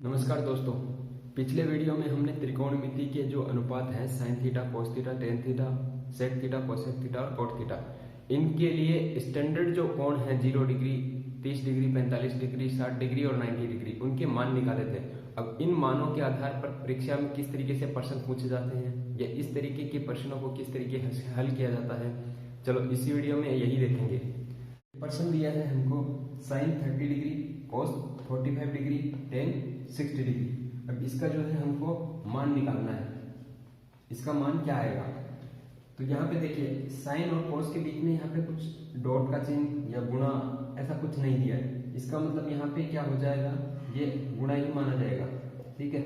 नमस्कार दोस्तों, पिछले वीडियो में हमने त्रिकोणमिति के जो अनुपात हैं sine theta, cos theta, tan theta, sec theta, cosec theta और कॉट थीटा, इनके लिए स्टैंडर्ड जो कोण हैं 0 डिग्री, 30 डिग्री, 45 डिग्री, 60 डिग्री और 90 डिग्री, उनके मान निकाले थे। अब इन मानों के आधार पर परीक्षा में किस तरीके से प्रश्न पूछे जाते हैं या इस तरीके के प्रश्नों को किस तरीके से हल किया जाता है, चलो इसी वीडियो में यही देखेंगे। प्रश्न दिया है हमको साइन 30 डिग्री, कोस 45 डिग्री, टेन 60 डिग्री। अब इसका जो है हमको मान निकालना है। इसका मान क्या आएगा? तो यहाँ पे देखिए साइन और कोस के बीच में यहाँ पे कुछ डॉट का चिन्ह या गुणा ऐसा कुछ नहीं दिया है। इसका मतलब यहाँ पे क्या हो जाएगा, ये गुणा ही माना जाएगा। ठीक है,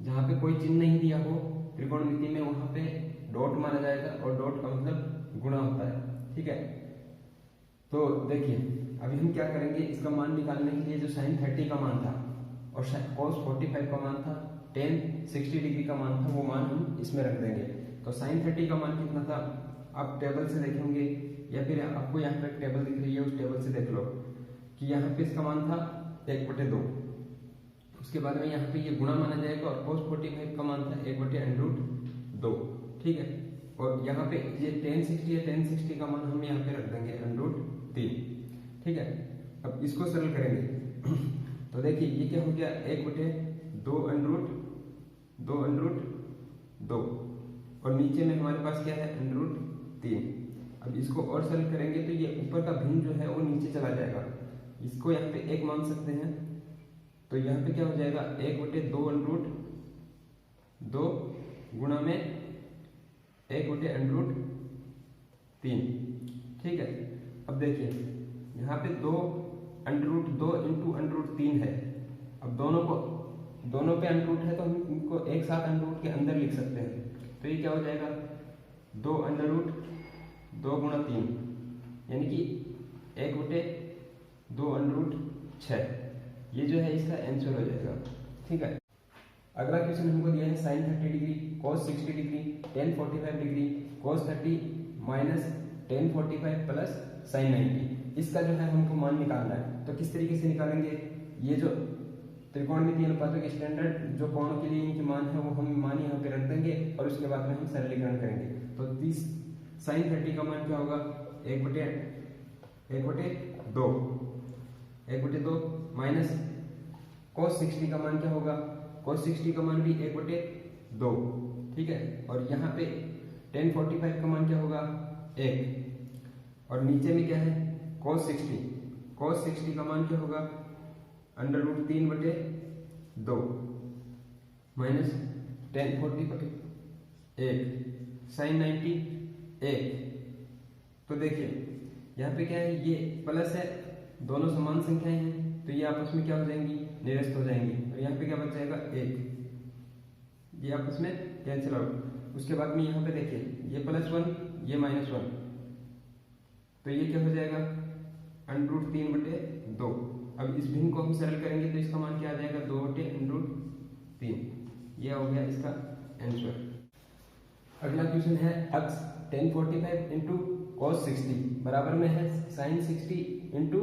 जहाँ पे कोई चिन्ह नहीं दिया हो त्रिकोणमिति में वहां पे डॉट माना जाएगा और डॉट का मतलब गुणा होता है। ठीक है, तो देखिए अभी हम क्या करेंगे, इसका मान निकालने के लिए जो साइन 30 का मान था और कोस 45 का मान था, टेन 60 डिग्री का मान था, वो मान हम इसमें रख देंगे। तो साइन 30 का मान कितना था आप टेबल से देखेंगे या फिर आपको यहाँ पर टेबल दिख रही है उस टेबल से देख लो कि यहाँ पे इसका मान था 1/2। उसके बाद में यहाँ पे ये गुणा माना जाएगा और कोस 45 का मान था 1/√2। ठीक है, और यहाँ पे ये टेन 60 है, टेन 60 का मान हम यहाँ पे रख देंगे √3। ठीक है, अब इसको सरल करेंगे तो देखिए ये क्या हो गया 1/2 और नीचे में हमारे पास क्या है √3। अब इसको और सरल करेंगे तो ये ऊपर का भिन्न जो है वो नीचे चला जाएगा। इसको यहाँ पे 1 मान सकते हैं, तो यहाँ पे क्या हो जाएगा 1/2 गुणा में 1/√3। ठीक है, अब देखिए यहाँ पे 2/2 इंटू √3 है। अब दोनों पे अंडरूट है तो हम इनको एक साथ अंडरूट के अंदर लिख सकते हैं। तो ये क्या हो जाएगा 2/2 गुणा 3 यानी कि 1/2√6। ये जो है इसका आंसर हो जाएगा। ठीक है, अगला क्वेश्चन हमको दिया है साइन 30 डिग्री, कोस 60 डिग्री, टेन 45 डिग्री, कोस 30 माइनस टेन 45 प्लस साइन 90। इसका जो है हमको मान निकालना है। तो किस तरीके से निकालेंगे, ये जो त्रिकोणमितीय अनुपातों के स्टैंडर्ड जो कोण के लिए इनके मान है वो हम मान यहाँ पे रख देंगे और उसके बाद में हम सरलीकरण करेंगे। तो 30 साइन 30 का मान क्या होगा 1/2 माइनस कोस 60 का मान क्या होगा, कोस 60 का मान भी 1/2। ठीक है, और यहाँ पे टेन 45 का मान क्या होगा 1 और नीचे में क्या है कोस 60 का मान क्या होगा √3/2 माइनस टेन 45 1 साइन 90 1। तो देखिए यहाँ पे क्या है, ये प्लस है, दोनों समान संख्याएं हैं तो ये आपस में क्या हो जाएंगी, निरस्त हो जाएंगी। और यहाँ पे क्या बच जाएगा 1, ये आपस में कैंसिल आउट। उसके बाद में यहाँ पे देखिए ये +1 ये -1, तो ये क्या हो जाएगा √3/2। अब इस भिन्न को हम सरल करेंगे तो इसका मान क्या आ जाएगा 2/√3। ये हो गया इसका आंसर। अगला क्वेश्चन है अक्स टेन 45 इंटू कोस 60 बराबर में है साइन 60 इंटू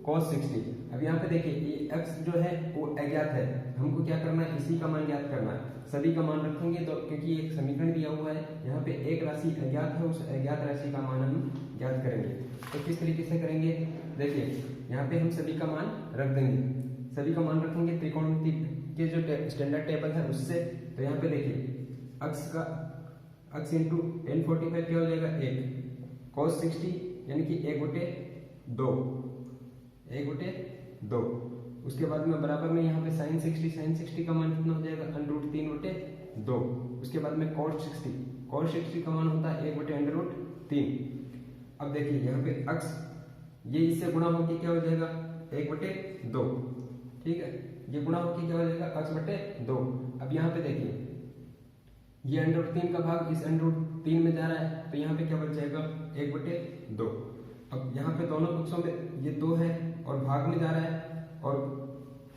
कोस 60। अब यहाँ पे देखिए ये x जो है वो अज्ञात है, हमको क्या करना है इसी का मान ज्ञात करना है। सभी का मान रखेंगे तो क्योंकि एक समीकरण दिया हुआ है, यहाँ पे एक राशि अज्ञात है, उस अज्ञात राशि का मान हम ज्ञात करेंगे। तो किस तरीके से करेंगे, देखिए यहाँ पे हम सभी का मान रख देंगे, सभी का मान रखेंगे त्रिकोणमिति के जो स्टैंडर्ड टेबल है उससे। तो यहाँ पे देखिए अक्स इंटू टेन 45 क्या हो जाएगा 1, कोस 60 यानी कि 1/2। उसके बाद में बराबर में यहाँ पे साइन 60 का मान कितना हो जाएगा √3/2। उसके बाद में cos 60 का मान होता है 1/√3। अब देखिए यहाँ पे अक्स ये इससे गुणा होकर क्या हो जाएगा 1/2। ठीक है, ये गुणा होकर क्या हो जाएगा अक्स/2। अब यहाँ पे देखिए ये √3 का भाग इस √3 में जा रहा है तो यहाँ पे क्या बच जाएगा 1/2। अब यहाँ पे दोनों पक्षों में ये 2 है और भाग में जा रहा है और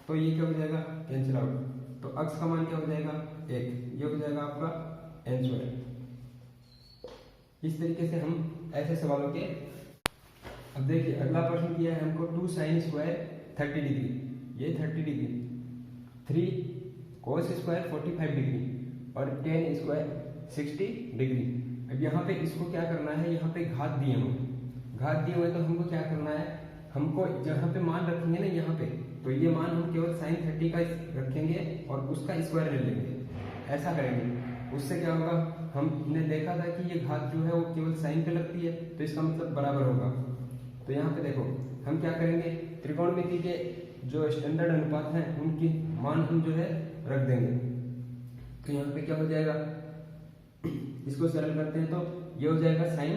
तो ये क्या हो जाएगा कैंसिल आउट। तो अक्स का मान क्या हो जाएगा 1, ये हो जाएगा आपका आंसर। इस तरीके से हम ऐसे सवालों के। अब देखिए अगला प्रश्न किया है हमको 2 sin² 30 डिग्री, ये 30 डिग्री 3 cos स्क्वायर 45 डिग्री और tan स्क्वायर 60 डिग्री। अब यहाँ पे इसको क्या करना है, यहाँ पे घात दिए हुए तो हमको क्या करना है, हमको जहाँ पे मान रखेंगे ना यहाँ पे, तो ये मान हम केवल sin 30 का रखेंगे और उसका स्क्वायर ले लेंगे, ऐसा करेंगे। उससे क्या होगा, हमने देखा था कि ये घात जो है वो केवल साइन पे लगती है, तो इसका मतलब बराबर होगा। तो यहाँ पे देखो हम क्या करेंगे, त्रिकोणमिति के जो स्टैंडर्ड अनुपात हैं उनकी मान हम जो है रख देंगे। तो यहाँ पे क्या हो जाएगा, इसको सरल करते हैं तो ये हो जाएगा sin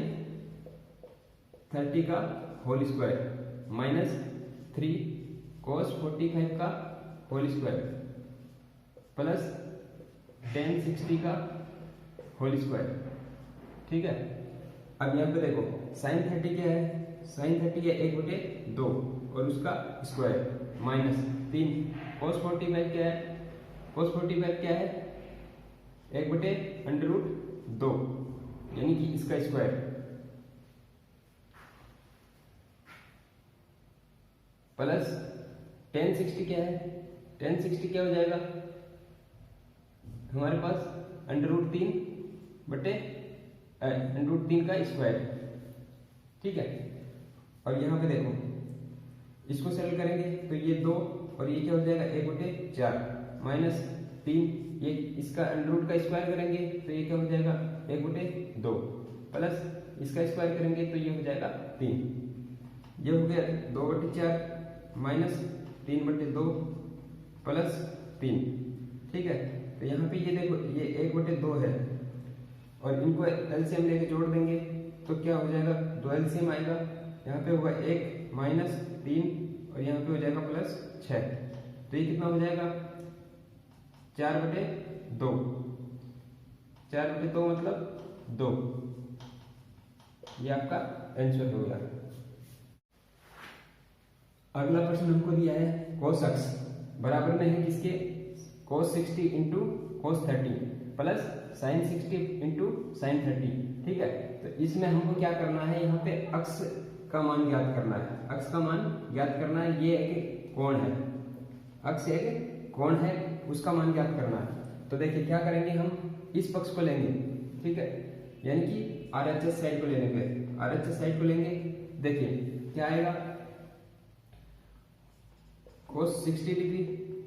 30 का होल स्क्वायर माइनस 3 cos 45 का होल स्क्वायर प्लस tan 60 का होल स्क्वायर। ठीक है। अब यहाँ पे देखो sin 30 क्या है, sin 30 है 1/2 और उसका स्क्वायर माइनस 3 cos 45 क्या है, cos 45 क्या है 1/√2 यानी कि इसका स्क्वायर प्लस tan 60 क्या है, tan 60 क्या हो जाएगा हमारे पास √3 का स्क्वायर। ठीक है। और यहाँ पे देखो इसको सरल करेंगे तो ये 2 और ये क्या हो जाएगा 1/4 माइनस 3, ये इसका √, का स्क्वायर करेंगे तो ये क्या हो जाएगा 1/2 प्लस इसका स्क्वायर करेंगे तो ये हो जाएगा 3। ये हो गया 2/4 माइनस 3/2 प्लस 3। ठीक है। तो यहाँ पे ये देखो ये 1/2 है और इनको एलसीएम लेके जोड़ देंगे तो क्या हो जाएगा, 2 एलसीएम आएगा, यहाँ पे होगा 1 माइनस 3 और यहाँ पे हो जाएगा प्लस 6। तो ये कितना हो जाएगा 4/2, 4/2 मतलब 2। ये आपका आंसर हो गया। अगला प्रश्न हमको दिया है cos अक्ष बराबर में है किसके, cos 60 into cos 30 plus sin 60 into sin 30। ठीक है। तो इसमें हमको क्या करना है, यहाँ पे अक्ष का मान ज्ञात करना है, अक्ष का मान ज्ञात करना है। ये एक कोण है, अक्ष एक कोण है, उसका मान ज्ञात करना है। तो देखिए क्या करेंगे, हम इस पक्ष को लेंगे। ठीक है। यानी कि आरएचएस साइड को लेने पे, आरएचएस साइड को लेंगे। देखिए क्या आएगा, cos 60 degree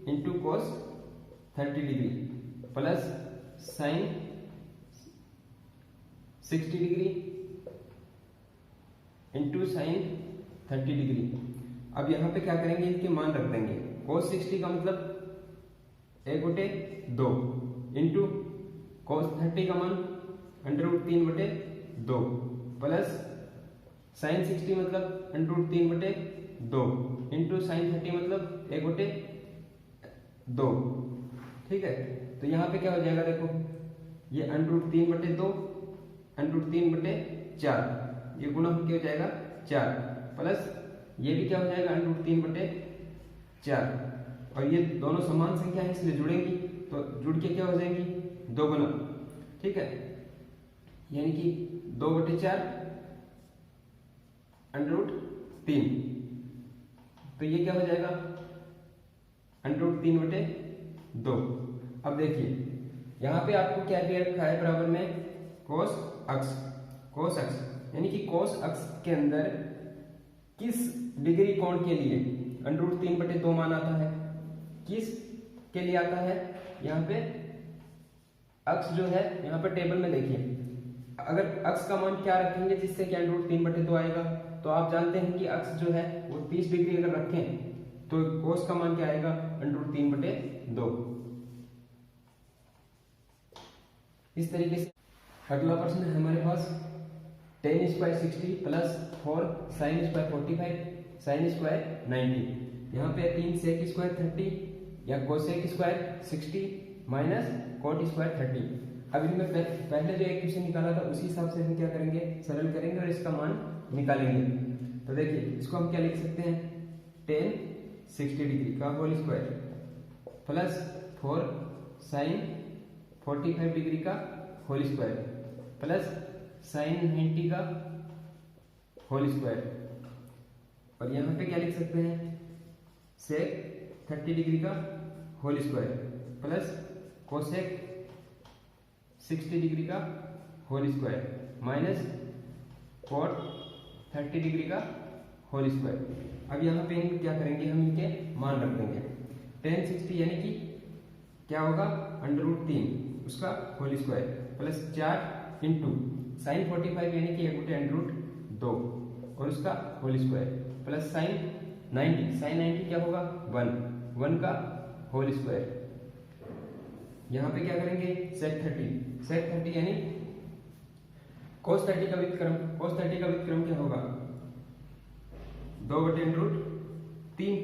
into cos 30 degree plus sin 60 degree into sin 30 degree. अब यहाँ पे क्या करेंगे, इनके मान रख देंगे। cos 60 का मतलब 1/2 इंटू cos 30 का मान √3/2 प्लस sin 60 मतलब √3/2 इंटू sin 30 मतलब 1/2। ठीक है। तो यहाँ पे क्या हो जाएगा, देखो ये √3/2 √3/4 ये गुणा होकर हो जाएगा 4 प्लस ये भी क्या हो जाएगा √3/4 और ये दोनों समान संख्या है इसलिए जुड़ेंगी तो जुड़ के क्या हो जाएंगी 2 गुना। ठीक है। यानी कि 2/4 √3 तो ये क्या हो जाएगा √3/2। अब देखिए यहाँ पे आपको क्या दिया रखा है बराबर में, कोस अक्ष, कोस अक्ष यानी कि कोस अक्ष के अंदर किस डिग्री कोण के लिए √3/2 मान आता है, किस के लिए आता है। यहाँ पे अक्ष जो है यहाँ पे टेबल में देखिए, अगर अक्ष का मान क्या रखेंगे जिससे कि √3/2 आएगा, तो आप जानते हैं कि अक्ष जो है वो 30 डिग्री अगर रखें तो कोस का मान क्या आएगा √3/2। इस तरीके से अगला प्रश्न है हमारे पास, tan square 60 plus 4 sin square 45 sin square 90। यहाँ पे 3 sec स्क्वायर 30 या cosec square 60 minus cot square 30। अब इनमें पहले जो एक क्वेश्चन निकाला था उसी हिसाब से हम क्या करेंगे, सरल करेंगे और इसका मान निकालेंगे। तो देखिए इसको हम क्या लिख सकते हैं, tan 60 डिग्री का whole square plus 4 sin 45 degree का होल स्क्वायर प्लस sin 90 का होल स्क्वायर और यहाँ पे क्या लिख सकते हैं sec 30 डिग्री का whole square plus cosec 60 degree का whole square minus cot 30 degree का होल स्क्वायर। अब यहाँ पे क्या करेंगे, हम इनके मान रख देंगे। tan 60 यानी कि क्या होगा, √3 उसका whole square plus 4 into sine 45 यानी कि 1/√2 और उसका होल स्क्वायर प्लस साइन 90 क्या होगा 1 का होल स्क्वायर। यहाँ पे क्या करेंगे, sec 30 यानी cos 30 का व्युत्क्रम क्या होगा 2/√3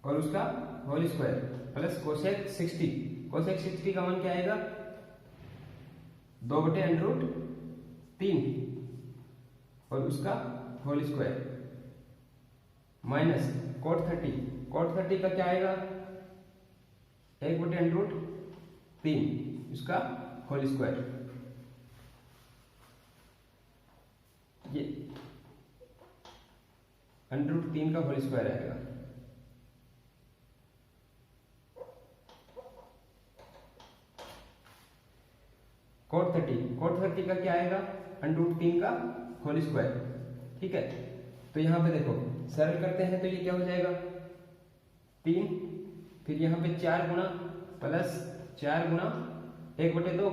और उसका होल स्क्वायर प्लस कोसेक 60 का मान क्या आएगा 2/√3 और उसका होल स्क्वायर माइनस cot 30 का क्या आएगा 1/√3 उसका होल स्क्वायर। ये √3 का होल स्क्वायर आएगा। cot 30 का क्या आएगा √3 का होल स्क्वायर। ठीक है, तो यहां पे देखो सरल करते हैं तो ये क्या हो जाएगा 3, फिर यहाँ पे 4 गुना प्लस 4 गुना 1/2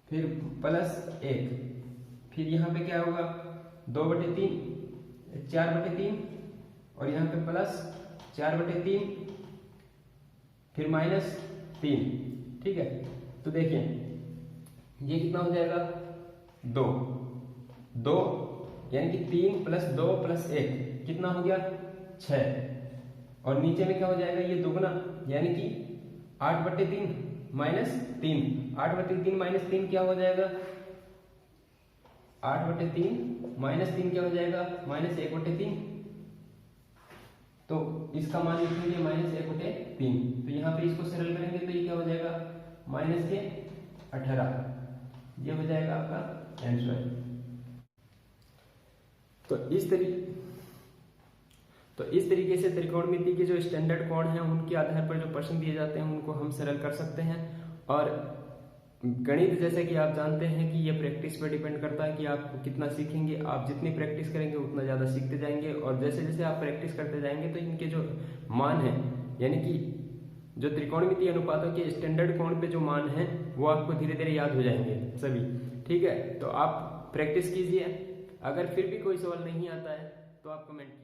फिर प्लस 1, फिर यहाँ पे क्या होगा 2/3 4/3 और यहाँ पे प्लस 4/3 फिर माइनस 3। ठीक है, तो देखिए ये कितना हो जाएगा 2 यानी कि 3 प्लस 2 प्लस 1 कितना हो गया 6 और नीचे में क्या हो जाएगा ये दुगना यानी कि 8/3 माइनस 3 8/3 माइनस 3 क्या हो जाएगा 8/3 माइनस 3 क्या हो जाएगा माइनस 1/3। तो इसका मान लिखेंगे माइनस 1/3। तो यहाँ पे इसको सरल करेंगे तो ये क्या हो जाएगा माइनस के 18। ये हो जाएगा आपका आंसर। तो इस तरीके से त्रिकोणमिति के जो स्टैंडर्ड कोण हैं उनके आधार पर जो प्रश्न दिए जाते हैं उनको हम सरल कर सकते हैं। और गणित जैसे कि आप जानते हैं कि ये प्रैक्टिस पर डिपेंड करता है कि आप कितना सीखेंगे। आप जितनी प्रैक्टिस करेंगे उतना ज़्यादा सीखते जाएंगे और जैसे जैसे आप प्रैक्टिस करते जाएंगे तो इनके जो मान हैं यानी कि जो त्रिकोणमितीय अनुपातों के स्टैंडर्ड कोण पे जो मान हैं वो आपको धीरे धीरे याद हो जाएंगे सभी। ठीक है, तो आप प्रैक्टिस कीजिए। अगर फिर भी कोई सवाल नहीं आता है तो आप कमेंट कीजिए।